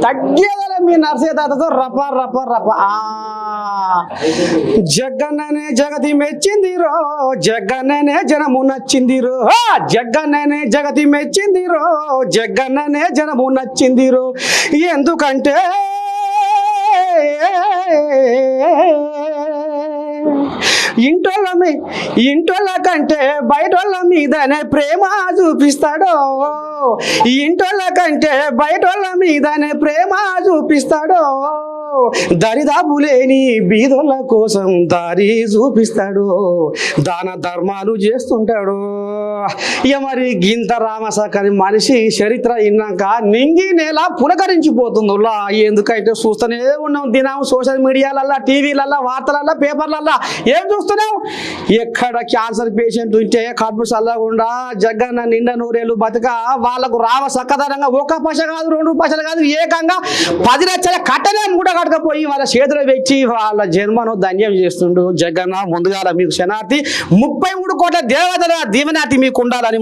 తగ్గేదలే మీ నర్సయ్య తాతతో రప రప రప. జగన్ననే జగతి మెచ్చిందిరో, జగన్ననే జనము నచ్చిందిరో, జగన్ననే జగతి మెచ్చిందిరో, జగన్ననే జనము నచ్చిందిరో. ఎందుకంటే ఇంటోళ్ళ కంటే బయటోళ్ళ మీదనే ప్రేమ చూపిస్తాడో, ఇంటోళ్ళ కంటే బయటోళ్ళ మీదనే ప్రేమ చూపిస్తాడో, దరిదాపు లేని బీదోళ్ళ కోసం దారి చూపిస్తాడు, దాన ధర్మాలు చేస్తుంటాడు. ఇక మరి గింత రామసకని మనిషి చరిత్ర విన్నాక నింగి నేల పులకరించిపోతుందిలా. ఎందుకంటే చూస్తూనే ఉన్నాం దినం సోషల్ మీడియాలల్లా, టీవీలల్లా, వార్తలల్లా, పేపర్లల్లా. ఏం చూస్తున్నాం? ఎక్కడ క్యాన్సర్ పేషెంట్ ఉంటే కడుపు చల్లకుండా జగన్న నిండా నూరేళ్ళు బతుక వాళ్ళకు రామ సక్కదనంగా ఒక పశ కాదు, 2 పశలు కాదు, ఏకంగా 10 లక్షల కట్టనే మూట కట్టకపోయి వాళ్ళ చేతులు పెట్టి వాళ్ళ జన్మను ధన్యం చేస్తుండు జగన్న. ముందుగా మీకు శనార్థి 33 కోట్ల దేవతల దీవెనార్థి మీకు ఉండాలని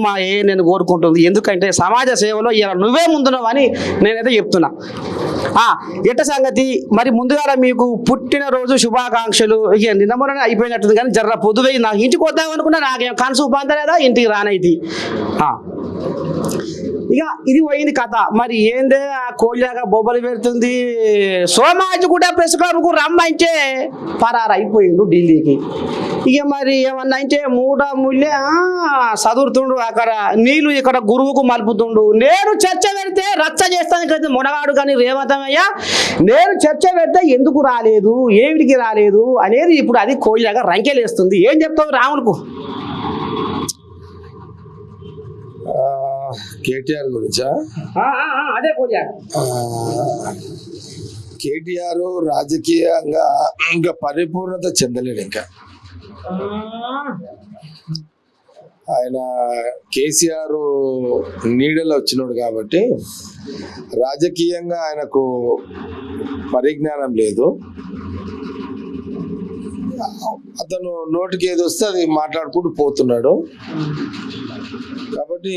నేను కోరుకుంటుంది. ఎందుకంటే సమాజ సేవలో ఇలా నువ్వే ముందున్నావు అని నేనైతే చెప్తున్నా. ఎట్ట సంగతి మరి ముందుగా మీకు పుట్టినరోజు శుభాకాంక్షలు. ఇక నిన్న మొన్న అయిపోయినట్టుంది కానీ జర్ర పొద్దువై నాకు ఇంటికి వద్దామనుకున్నా, నాకేం కనసు పొందలేదా, ఇంటికి రానైతే. ఇక ఇది పోయింది కథ. మరి ఏందే ఆ కోళ్ళగా బొబ్బలు పెడుతుంది. సోమాజి కూడా ప్రెస్ క్లబ్కు రమ్మంటే పరారైపోయిండు ఢిల్లీకి. ఇక మరి ఏమన్నా అంటే ముళ్ళే చదువుతుండు, అక్కడ నీళ్ళు ఇక్కడ గురువుకు మలుపుతుండు. నేను చర్చ పెడితే రచ్చ చేస్తాను కదా మొనగాడు కానీ రేవంతమయ్య, నేను చర్చ పెడితే ఎందుకు రాలేదు, ఏమిటికి రాలేదు అనేది ఇప్పుడు అది కోళ్ళగా రంకెలేస్తుంది. ఏం చెప్తావు రాములకు? కేటీఆర్ గురించా? అదే కేటీఆర్ రాజకీయంగా ఇంకా పరిపూర్ణత చెందలేడు. ఇంకా ఆయన కేసీఆర్ నీడలో వచ్చినాడు కాబట్టి రాజకీయంగా ఆయనకు పరిజ్ఞానం లేదు. అతను నోటికి ఏది వస్తే అది మాట్లాడుకుంటూ పోతున్నాడు. కాబట్టి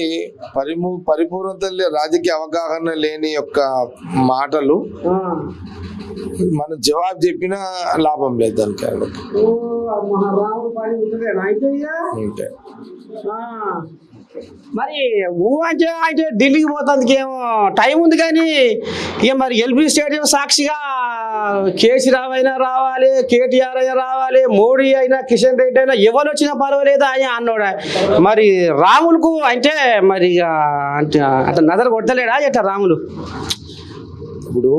పరిపూర్ణత రాజకీయ అవగాహన లేని యొక్క మాటలు మనం జవాబు చెప్పినా లాభం లేదు దానికి. అంటే మరి అంటే ఢిల్లీకి పోతానికి ఏమో టైం ఉంది కానీ ఇక మరి ఎల్బీ స్టేడియం సాక్షిగా కేసీఆర్ అయినా రావాలి, కేటీఆర్ అయినా రావాలి, మోడీ అయినా, కిషన్ రెడ్డి అయినా ఎవరు వచ్చినా పర్వాలేదు ఆయన అన్నాడు. మరి రాములకు అంటే మరి అంటే అతను నజర కొడతలేడా ఎట్లా రాములు? ఇప్పుడు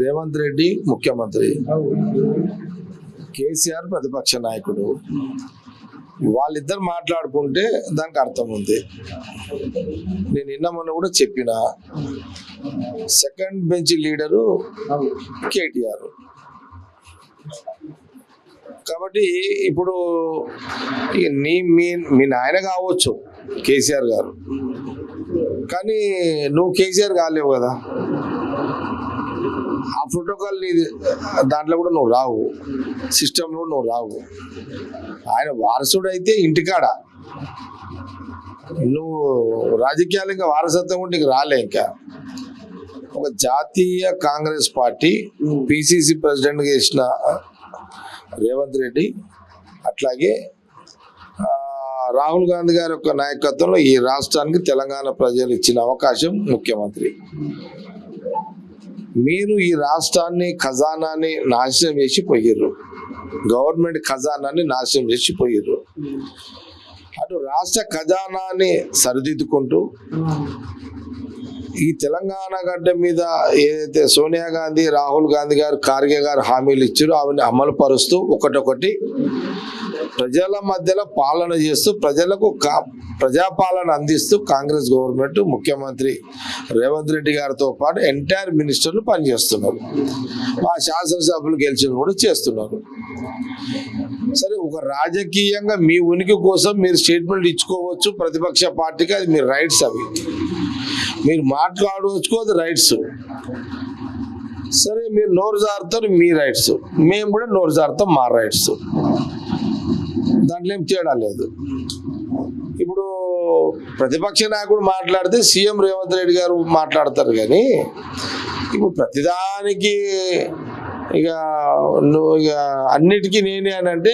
రేవంత్ రెడ్డి ముఖ్యమంత్రి, కేసీఆర్ ప్రతిపక్ష నాయకుడు, వాళ్ళిద్దరు మాట్లాడుకుంటే దానికి అర్థం ఉంది. నేను నిన్న మొన్న కూడా చెప్పిన సెకండ్ బెంచ్ లీడరు కేటీఆర్. కాబట్టి ఇప్పుడు మీ నాయన కావచ్చు కేసీఆర్ గారు, కానీ నువ్వు కేసీఆర్ కాలేవు కదా. ఆ ప్రోటోకాల్ దాంట్లో కూడా నువ్వు రావు, సిస్టంలో నువ్వు రావు. ఆయన వారసుడు అయితే ఇంటికాడ, నువ్వు రాజకీయాలు ఇంకా వారసత్వం కూడా నీకు రాలే. ఇంకా ఒక జాతీయ కాంగ్రెస్ పార్టీ పిసిసి ప్రెసిడెంట్గా చేసిన రేవంత్ రెడ్డి, అట్లాగే రాహుల్ గాంధీ గారి యొక్క నాయకత్వంలో ఈ రాష్ట్రానికి తెలంగాణ ప్రజలు ఇచ్చిన అవకాశం ముఖ్యమంత్రి. మీరు ఈ రాష్ట్రాన్ని ఖజానాన్ని నాశనం చేసి పోయారు, గవర్నమెంట్ ఖజానాన్ని నాశనం చేసి పోయారు. అటు రాష్ట్ర ఖజానాన్ని సరిదిద్దుకుంటూ ఈ తెలంగాణ గడ్డ మీద ఏదైతే సోనియా గాంధీ, రాహుల్ గాంధీ గారు, ఖార్గే గారు హామీలు ఇచ్చారో అవన్నీ అమలు పరుస్తూ ఒకటొకటి ప్రజల మధ్యలో పాలన చేస్తూ ప్రజలకు ప్రజాపాలన అందిస్తూ కాంగ్రెస్ గవర్నమెంట్ ముఖ్యమంత్రి రేవంత్ రెడ్డి గారితో పాటు ఎంటైర్ మినిస్టర్లు పనిచేస్తున్నారు. మా శాసనసభ్యులు గెలిచిన కూడా చేస్తున్నారు. సరే, ఒక రాజకీయంగా మీ ఉనికి కోసం మీరు స్టేట్మెంట్ ఇచ్చుకోవచ్చు, ప్రతిపక్ష పార్టీకి అది మీ రైట్స్, అవి మీరు మాట్లాడవచ్చు, అది రైట్స్. సరే, మీరు నోరు జారుతారు, మీ రైట్స్, మేము కూడా నోరు జారుతాం, మా రైట్స్. దాంట్లో ఏం తేడా లేదు. ఇప్పుడు ప్రతిపక్ష నాయకుడు మాట్లాడితే సీఎం రేవంత్ రెడ్డి గారు మాట్లాడతారు, కానీ ఇప్పుడు ప్రతిదానికి ఇక నువ్వు ఇక అన్నిటికీ నేనే అని అంటే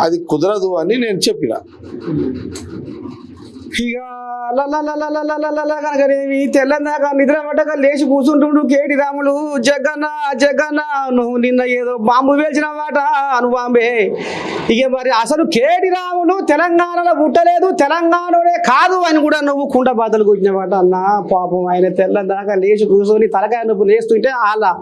అది కుదరదు అని నేను చెప్పిన. ఇక కనుకనేమి తెల్లందాక నిద్ర పట్టక లేచి కూర్చుంటుండు కేటి రాములు. జగన్న జగన్న నువ్వు నిన్న ఏదో బాంబు వేల్చిన మాట అను బాంబే. ఇక మరి అసలు కేటి రాములు తెలంగాణలో పుట్టలేదు, తెలంగాణలోనే కాదు అని కూడా నువ్వు కుండ బాధలు కూర్చిన మాట అన్న. పాపం ఆయన తెల్లందాక లేచి కూర్చొని తలకాయ నువ్వు లేస్తుంటే అలా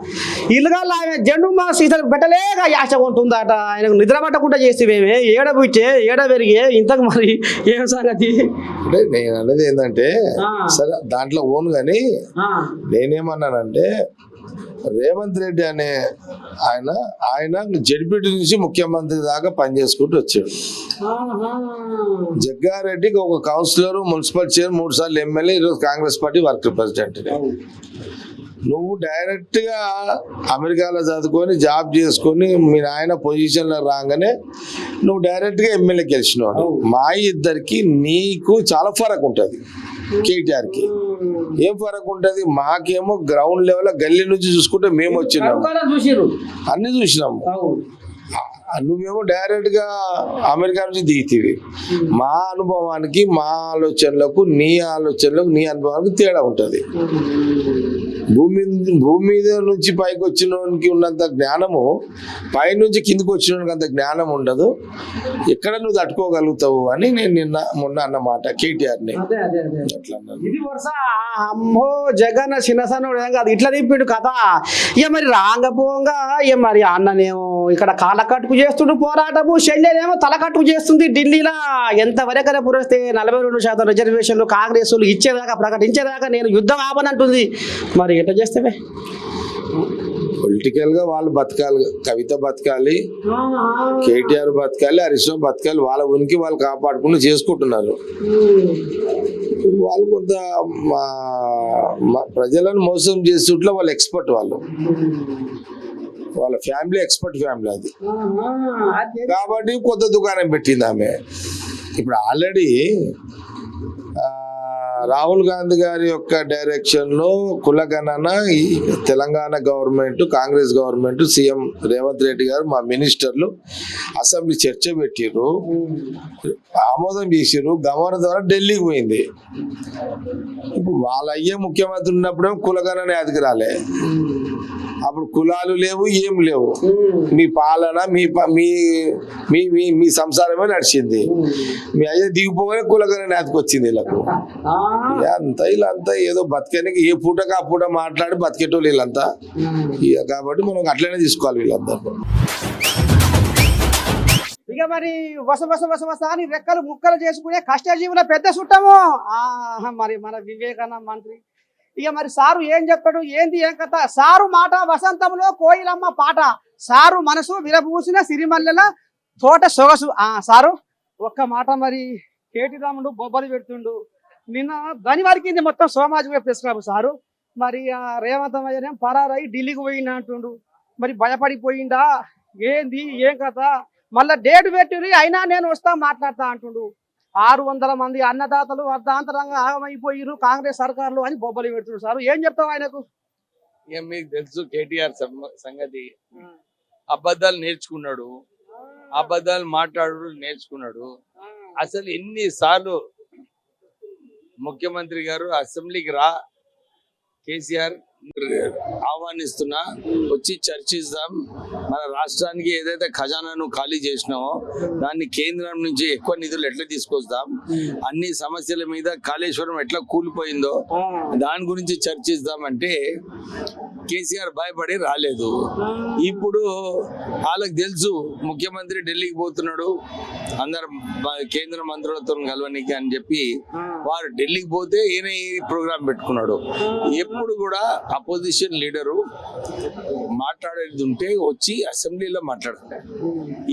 ఇల్లుగా ఆమె జెండు మా సీతలు పెట్టలేక యాశ ఉంటుందట. ఆయనకు నిద్ర పట్టకుండా చేస్తేవేమే ఏడ పుట్టే ఏడ పెరిగే ఇంతకు మరి ఏం సంగతి? అంటే నేను అనేది ఏంటంటే సరే దాంట్లో ఓన్ కానీ నేనేమన్నానంటే రేవంత్ రెడ్డి అనే ఆయన జడ్పీటీ నుంచి ముఖ్యమంత్రి దాకా పనిచేసుకుంటూ వచ్చాడు. జగ్గారెడ్డికి ఒక కౌన్సిలర్, మున్సిపల్ చైర్, 3 సార్లు ఎమ్మెల్యే, ఈరోజు కాంగ్రెస్ పార్టీ వర్కింగ్ ప్రెసిడెంట్. నువ్వు డైరెక్ట్ గా అమెరికాలో చదువుకొని జాబ్ చేసుకొని మీ నాయన పొజిషన్ లో రాగానే నువ్వు డైరెక్ట్ గా ఎమ్మెల్యే గెలిచినావు. మా ఇద్దరికి నీకు చాలా ఫరక్ ఉంటది. కేటీఆర్ కి ఏం ఫరక్ ఉంటది? మాకేమో గ్రౌండ్ లెవెల్ గల్లీ నుంచి చూసుకుంటే మేము వచ్చినాము, అన్ని చూసినాము. నువ్వేమో డైరెక్ట్ గా అమెరికా నుంచి దిగుతీవి. మా అనుభవానికి, మా ఆలోచనలకు, నీ నీ అనుభవానికి తేడా ఉంటది. భూమి మీద నుంచి పైకి వచ్చినోనికి ఉన్నంత జ్ఞానము పైనుంచి కిందికి వచ్చినోనికి అంత జ్ఞానం ఉండదు. ఎక్కడ నువ్వు తట్టుకోగలుగుతావు అని నేను మొన్న అన్నమాట కేటీఆర్ని. అట్లా ఇది వరుస అమ్మో జగన్ చిన్నసనుడు ఏం కాదు ఇట్లా తిప్పిండు కదా. ఇక మరి రాంగపోంగా ఇక మరి అన్ననేమో ఇక్కడ కాళ్ళకట్టుకు చేస్తుండు పోరాటము, శల్యనేమో తలకట్టుకు చేస్తుంది ఢిల్లీలో. ఎంతవరకు పురిస్తే 42% రిజర్వేషన్లు కాంగ్రెస్ ఇచ్చేదాకా ప్రకటించేదాకా నేను యుద్ధం ఆపనంటుంది. మరి ఎట్లా చేస్తావే? పొలిటికల్ గా వాళ్ళు బతకాలి, కవిత బతకాలి, కేటీఆర్ బతకాలి, హరీష్ రావు బతకాలి. వాళ్ళ ఉనికి వాళ్ళు కాపాడుకుంటూ చేసుకుంటున్నారు. వాళ్ళు కొంత ప్రజలను మోసం చేస్తుంటే వాళ్ళు ఎక్స్పర్ట్, వాళ్ళ ఫ్యామిలీ ఎక్స్పర్ట్ ఫ్యామిలీ అది. కాబట్టి కొత్త దుకాణం పెట్టింది ఆమె. ఇప్పుడు ఆల్రెడీ రాహుల్ గాంధీ గారి యొక్క డైరెక్షన్ లో కులగణన ఈ Telangana government, Congress government, CM Revanth Reddy గారు, మా మినిస్టర్లు అసెంబ్లీ చర్చ పెట్టిర్రు, ఆమోదం చేసిర్రు. గవర్నర్ ద్వారా ఢిల్లీకి పోయింది. ఇప్పుడు వాళ్ళ అయ్యే ముఖ్యమంత్రి ఉన్నప్పుడేమో కులగణన యాదికి రాలే. అప్పుడు కులాలు లేవు, ఏం లేవు. మీ పాలన మీ సంసారమే నడిచింది. మీ అయ్యే దిగిపోగానే కులగణన యాదికి వచ్చింది వీళ్ళకు. వీళ్ళంతా ఏదో బతికేనికి ఏ పూటకు ఆ పూట మాట్లాడి బతికేటోళ్ళు వీళ్ళంతా. కాబట్టి మనం అట్లనే తీసుకోవాలి వీళ్ళంతా. ఇక మరి వస అని రెక్కలు ముక్కలు చేసుకునే కష్టజీవుల పెద్ద చుట్టము మరి మన వివేకానంద మంత్రి. ఇక మరి సారు ఏం చెప్పాడు, ఏంది ఏం కథ? సారు మాట వసంతంలో కోయిలమ్మ పాట, సారు మనసు విరబూసిన సిరిమల్లెల తోట సొగసు. సారు ఒక్క మాట మరి కేటీ రాముడు బొబ్బలు పెడుతుండు. నిన్న దాని వరకింది మొత్తం సోమాజిగూడ ప్రెస్ క్లబ్. సారు మరి రేవంత్ అయ్యనే పరారై ఢిల్లీకి పోయిండా అంటుండు. మరి భయపడిపోయిందా ఏంది ఏం కథ? మళ్ళా డేట్ పెట్టి అయినా నేను వస్తా మాట్లాడతా అంటుండు. 600 మంది అన్నదాతలు అర్ధాంతరంగా ఆగమైపోయిరు కాంగ్రెస్ సర్కార్లు అని బొబ్బలు పెడుతున్నారు. సార్ ఏం చెప్తావు ఆయనకు? ఏం మీకు తెలుసు కేటీఆర్ సంగతి. అబద్ధాలు నేర్చుకున్నాడు, అబద్ధాలు మాట్లాడు నేర్చుకున్నాడు. అసలు ఎన్నిసార్లు ముఖ్యమంత్రి గారు అసెంబ్లీకి రా, కేసీఆర్ ఆహ్వానిస్తున్నా, వచ్చి చర్చిద్దాం, మన రాష్ట్రానికి ఏదైతే ఖజానాను ఖాళీ చేసినామో దాన్ని కేంద్రం నుంచి ఎక్కువ నిధులు ఎట్లా తీసుకొస్తాం, అన్ని సమస్యల మీద కాళేశ్వరం ఎట్లా కూలిపోయిందో దాని గురించి చర్చిద్దాం అంటే కేసీఆర్ భయపడి రాలేదు. ఇప్పుడు వాళ్ళకి తెలుసు ముఖ్యమంత్రి ఢిల్లీకి పోతున్నాడు, అందరు కేంద్ర మంత్రులతో కలవనికి అని చెప్పి వారు ఢిల్లీకి పోతే ఈయన ఈ ప్రోగ్రామ్ పెట్టుకున్నాడు. ఎప్పుడు కూడా అపోజిషన్ లీడరు మాట్లాడేది ఉంటే వచ్చి అసెంబ్లీలో మాట్లాడాలి.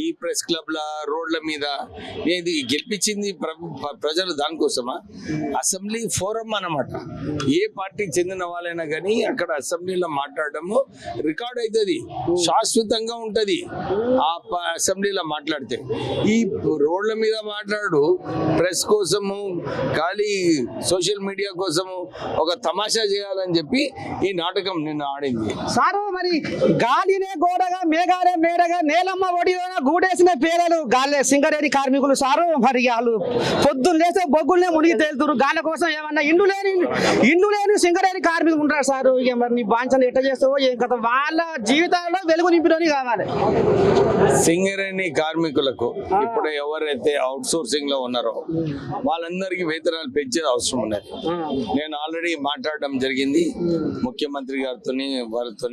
ఈ ప్రెస్ క్లబ్ల రోడ్ల మీద ఇది గెలిపించింది ప్రజలు దానికోసమా? అసెంబ్లీ ఫోరం అన్నమాట. ఏ పార్టీకి చెందిన వాళ్ళైనా కానీ అక్కడ అసెంబ్లీలో మాట్లాడడము రికార్డ్ అవుతుంది, శాశ్వతంగా ఉంటది. ఆ అసెంబ్లీలో మాట్లాడితే ఈ రోడ్ల మీద మాట్లాడు ప్రెస్ కోసము ఖాళీ సోషల్ మీడియా కోసము ఒక తమాషా చేయాలని చెప్పి ఈ నాటకం నిన్న ఆడింది. సారు మరి గాలినే గోడగా మేఘాలే మేడగా నేలమ్మ ఒడిలోన గూడేసిన పేదలు గాలే సింగరేణి కార్మికులు సారు. మరి వాళ్ళు పొద్దున్న లేస్తే బొగ్గులనే మునిగి తేలుతురు. గాలి కోసం ఏమన్నా ఇండ్లు లేని సింగరేణి కార్మికులు ఉంటారు సారు. ఇక మరి నీ బాంచను ఎట్ట చేస్తావో ఏం కథ, వాళ్ళ జీవితాల్లో వెలుగు నింపినోని కావాలి. సింగరేణి కార్మికులకు ఇప్పుడు ఎవరైతే అవుట్ సోర్సింగ్ లో ఉన్నారో వాళ్ళందరికీ వేతనాలు పెంచేది అవసరం ఉన్నది. నేను ఆల్రెడీ మాట్లాడడం జరిగింది ముఖ్యమంత్రి గారితో, వారితో.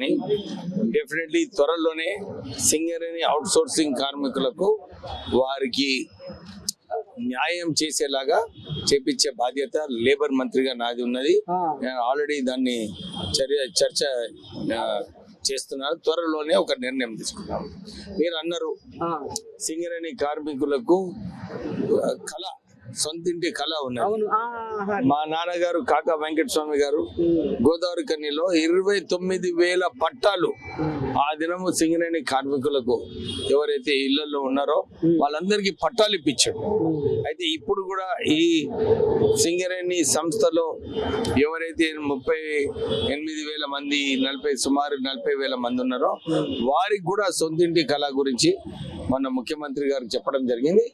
డెఫినెట్లీ త్వరలోనే సింగరేణి అవుట్ సోర్సింగ్ కార్మికులకు వారికి న్యాయం చేసేలాగా చేపించే బాధ్యత లేబర్ మంత్రిగా నాది ఉన్నది. నేను ఆల్రెడీ దాన్ని చర్చ చేస్తున్నారు. త్వరలోనే ఒక నిర్ణయం తీసుకుంటాం. మీరు అన్నారు సింగరేణి కార్మికులకు కళ, సొంతింటి కళ ఉన్నది. మా నాన్నగారు కాకా వెంకటస్వామి గారు గోదావరి కన్నీలో 29,000 పట్టాలు ఆ దినము సింగరేణి కార్మికులకు ఎవరైతే ఇళ్లలో ఉన్నారో వాళ్ళందరికీ పట్టాలు ఇప్పించాడు. అయితే ఇప్పుడు కూడా ఈ సింగరేణి సంస్థలో ఎవరైతే 38,000 మంది సుమారు 40,000 మంది ఉన్నారో వారికి కూడా సొంతింటి కళ గురించి మన ముఖ్యమంత్రి గారు చెప్పడం జరిగింది.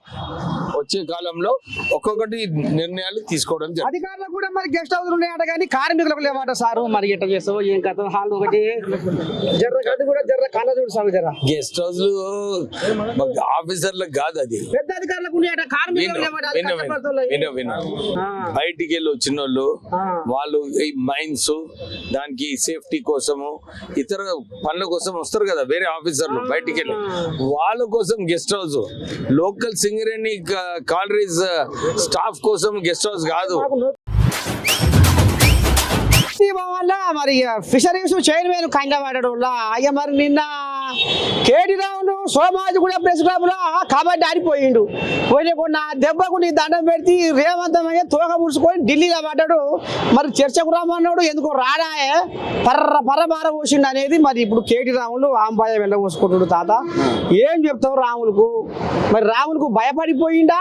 వచ్చే కాలంలో ఒక్కొక్కటి నిర్ణయాలు తీసుకోవడం జరిగింది. అధికారులకు కూడా మరి గెస్ట్ హౌస్ ఉన్నాయట కానీ కార్మికులకు లేవాట సారు. మరి ఎట్ట చేస్తావు ఏం కథ, హాల్ ఒకటి జర్ర కళ్ళ చూడు సాగు జర. గెస్ట్ హౌస్ ఆఫీసర్లకు కాదు, అది పెద్ద అధికారులకు ఉన్నాయట, కార్మికులకు లేవాట. బయటికి వెళ్ళి వచ్చిన వాళ్ళు ఈ మైన్స్ దానికి సేఫ్టీ కోసము ఇతర పనుల కోసం వస్తారు కదా వేరే ఆఫీసర్లు బయటికి వెళ్ళి, వాళ్ళ కోసం guest house. Local Singareni collieries staff కోసం గెస్ట్ హౌస్ కాదు. మరి ఫిషరీస్ చైర్మన్ కండవాడడు అయ్య. మరి నిన్న కేటీ రావును సోమాజి కూడా ప్రెస్ క్లబ్ లో కబడ్డీ ఆడిపోయిండు. పోయిన దెబ్బకు నీ దండం పెడితే రేవంతమయ్య తోక ముడుచుకొని ఢిల్లీలో పడ్డాడు. మరి చర్చకు రామన్నాడు, ఎందుకో రాడాయే పర్ర పోసిండు అనేది. మరి ఇప్పుడు కేటీ రాములు ఆంబాయ వెళ్ళబోసుకుంటుడు. తాత ఏం చెప్తావు రాములకు? మరి రాములకు భయపడిపోయిందా,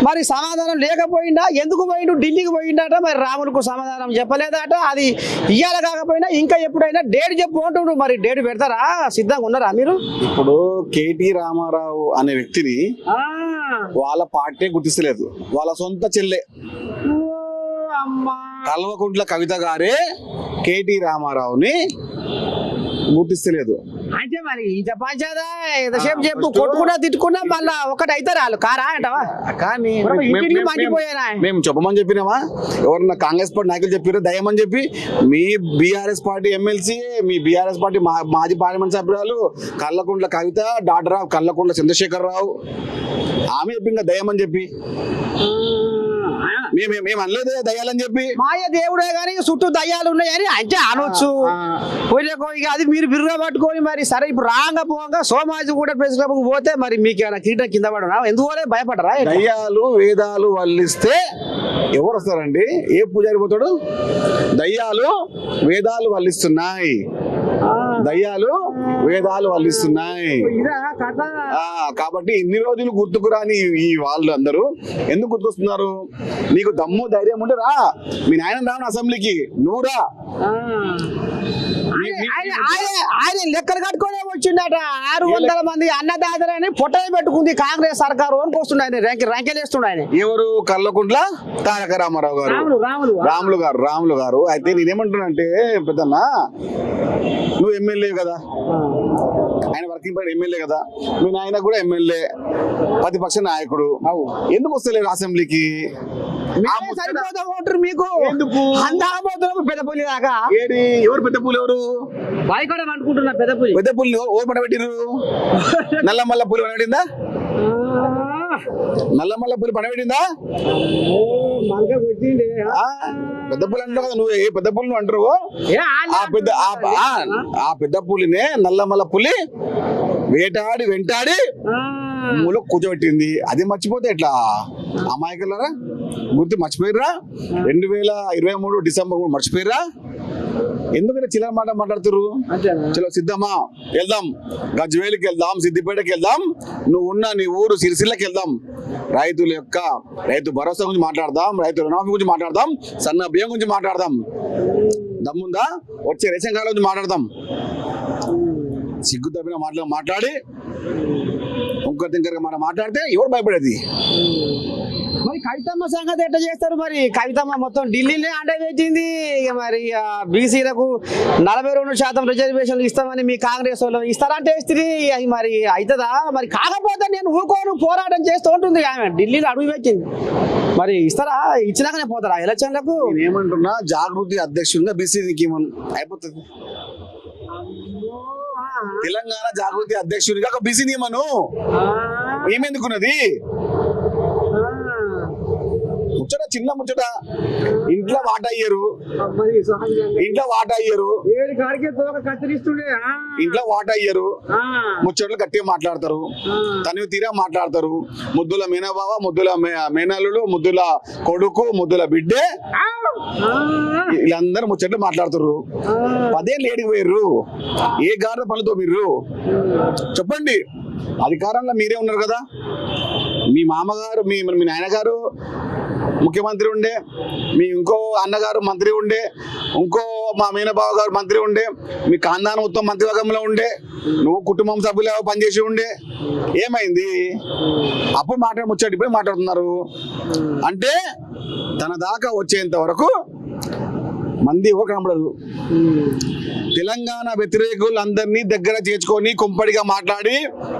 మరి సమాధానం లేకపోయిందా, ఎందుకు పోయిండు ఢిల్లీకి పోయిండట? మరి రాములకు సమాధానం చెప్పలేదట. అది ఇయ్యాల కాకపోయినా ఇంకా ఎప్పుడైనా డేట్ చెప్పు అంటుండ్రు. మరి డేట్ పెడతారా? సిద్ధంగా ఉన్నారా మీరు? ఇప్పుడు కేటీ రామారావు అనే వ్యక్తిని వాళ్ళ పార్టీ గుర్తిస్తలేదు. వాళ్ళ సొంత చెల్లె కల్వకుంట్ల కవిత గారే కేటీ రామారావుని గుర్తిస్తలేదు. అంటే మరి ఇంత పంచాదా ఎంతసేపు చెప్పు, కొట్టుకున్నా తిట్టుకున్నా మళ్ళా ఒకటి అవుతారు వాళ్ళు కారా అంటావా? కానీ మంచిపోయారా? మేము చెప్పమని చెప్పినామా? ఎవరన్నా కాంగ్రెస్ పార్టీ నాయకులు చెప్పారు దయమని చెప్పి? మీ బీఆర్ఎస్ పార్టీ ఎమ్మెల్సీ, మీ బీఆర్ఎస్ పార్టీ మాజీ పార్లమెంట్ సభ్యురాలు కల్వకుంట్ల కవిత, డాక్టర్ కల్వకుంట్ల చంద్రశేఖరరావు ఆమె చెప్పింది దయమని చెప్పి. మేము అనలేదు దయ్యాలని చెప్పి. మాయ దేవుడే కానీ చుట్టూ దయ్యాలు ఉన్నాయని అంటే అనొచ్చు. ఇక అది మీరు బిరుగా పట్టుకొని మరి సరే ఇప్పుడు రాంగా పోగా సోమాజి కూడా ప్రెస్ క్లబ్ పోతే మరి మీకు ఏమైనా కీటం కింద పడరా? ఎందుకు భయపడరా? దయ్యాలు వేదాలు వల్లిస్తే ఎవరు వస్తారండి? ఏ పూజారి పోతాడు? దయ్యాలు వేదాలు వల్లిస్తున్నాయి, దయ్యాలు వేదాలు వల్లిస్తున్నాయి. కాబట్టి ఇన్ని రోజులు గుర్తుకురాని ఈ వాళ్ళు అందరూ ఎందుకు గుర్తుకొస్తున్నారు? నీకు దమ్ము ధైర్యం ఉంటే రా, మీ నాయన రాను అసెంబ్లీకి, నువ్వు రా. ఆయన లెక్కలు కట్టుకునే వచ్చిండట. 600 మంది అన్నదాతలని పొట్టలు పెట్టుకుంది కాంగ్రెస్ సర్కారు అని వస్తుండే ఆయన, రంకెలేస్తుండే ఆయన. ఎవరు? కల్వకుంట్ల తారక రామారావు గారు, రాములు గారు. అయితే నేనేమంటున్నానంటే పెద్దన్న, నువ్వు ఎమ్మెల్యే కదా, ఆయన వర్కింగ్ పార్టీ ఎమ్మెల్యే కదా, మీ నాయన కూడా ఎమ్మెల్యే, ప్రతిపక్ష నాయకుడు, ఎందుకు వస్తలేరు అసెంబ్లీకి? మీకు పెద్దపల్లి దాకా ఎవరు పెద్ద పూలు? ఎవరు బాయికోవడం అనుకుంటున్నా? పెద్ద పూలు ఓరు పడబెట్టిరు? నల్లమల్ల పూలు పడబెట్టిందా? నల్లమల్ల పూలు పడబెట్టిందా? పెద్ద పూలు అంటారు కదా, నువ్వు ఏ పెద్ద పూలు అంటారు? ఆ పెద్ద పూలినే నల్లమల్ల పులి వెంటాడి మూల కూర్చోబెట్టింది. అది మర్చిపోతే ఎట్లా అమాయకులరా? గుర్తు మర్చిపోయిర్రా? 2023 డిసెంబర్ మర్చిపోయిర్రా? ఎందుకంటే చిల్లర మాట మాట్లాడుతున్నారు. చలో సిద్ధమా, వెళ్దాం, గజ్వేలికి వెళ్దాం, సిద్దిపేటకి వెళ్దాం, నువ్వు ఉన్న నీ ఊరు సిరిసిల్లకి వెళ్దాం, రైతు భరోసా గురించి మాట్లాడదాం, రైతు రుణమాఫీ గురించి మాట్లాడదాం, సన్న బియ్యం గురించి మాట్లాడదాం. దమ్ముందా? వచ్చే రేషన్ కార్డు గురించి మాట్లాడదాం. సిగ్గు తప్పిన మాటలు మాట్లాడి ఇంకో తింకరగా మనం మాట్లాడితే ఎవరు భయపడేది? మరి కవితమ్మ సంగతి ఎట్లా చేస్తారు? మరి కవితమ్మ మొత్తం ఢిల్లీనే అంటే పెట్టింది. ఇక మరి బీసీలకు 42% రిజర్వేషన్లు ఇస్తామని మీ కాంగ్రెస్ వాళ్ళు ఇస్తారంటే ఇస్తుంది. అది మరి అవుతుందా? మరి కాకపోతే నేను ఊకోను, పోరాటం చేస్తూ ఉంటుంది ఆమె. ఢిల్లీలో అడుగు పెట్టింది, మరి ఇస్తారా? ఇచ్చినాకనే పోతారా ఎలక్షన్లకు? ఏమంటున్నా, జాగృతి అధ్యక్షుడిగా బీసీకి అయిపోతుంది. తెలంగాణ జాగృతి అధ్యక్షుడిగా ఒక బీసీ నియమను ఏమెందుకున్నది? ముచ్చట చిన్న ముచ్చట, ఇంట్లో వాటా అయ్యారు, ఇంట్లో వాటా అయ్యారు, ముచ్చట్లు గట్టిగా మాట్లాడతారు, తనివి తీరా మాట్లాడతారు. ముద్దుల మీనబావ, ముద్దుల మేనల్లుడు, ముద్దుల కొడుకు, ముద్దుల బిడ్డే, వీళ్ళందరూ ముచ్చట్లు మాట్లాడుతారు. 10 ఏళ్ళు ఏడికి పోయారు? ఏ గాడిద పనులతో మీరు చెప్పండి? అధికారంలో మీరే ఉన్నారు కదా. మీ మామగారు, మీ నాయనగారు ముఖ్యమంత్రి ఉండే, మీ ఇంకో అన్నగారు మంత్రి ఉండే, ఇంకో మా మీనబావ గారు మంత్రి ఉండే, మీ ఖాందానం మొత్తం మంత్రివర్గంలో ఉండే, నువ్వు కుటుంబం సభ్యులు పనిచేసి ఉండే. ఏమైంది? అప్పుడు ముచ్చట ఇప్పుడు మాట్లాడుతున్నారు. అంటే తన దాకా వచ్చేంత వరకు మంది ఎవరు కనబడదు. తెలంగాణ వ్యతిరేకులందరినీ దగ్గర చేర్చుకొని కుంపడిగా మాట్లాడి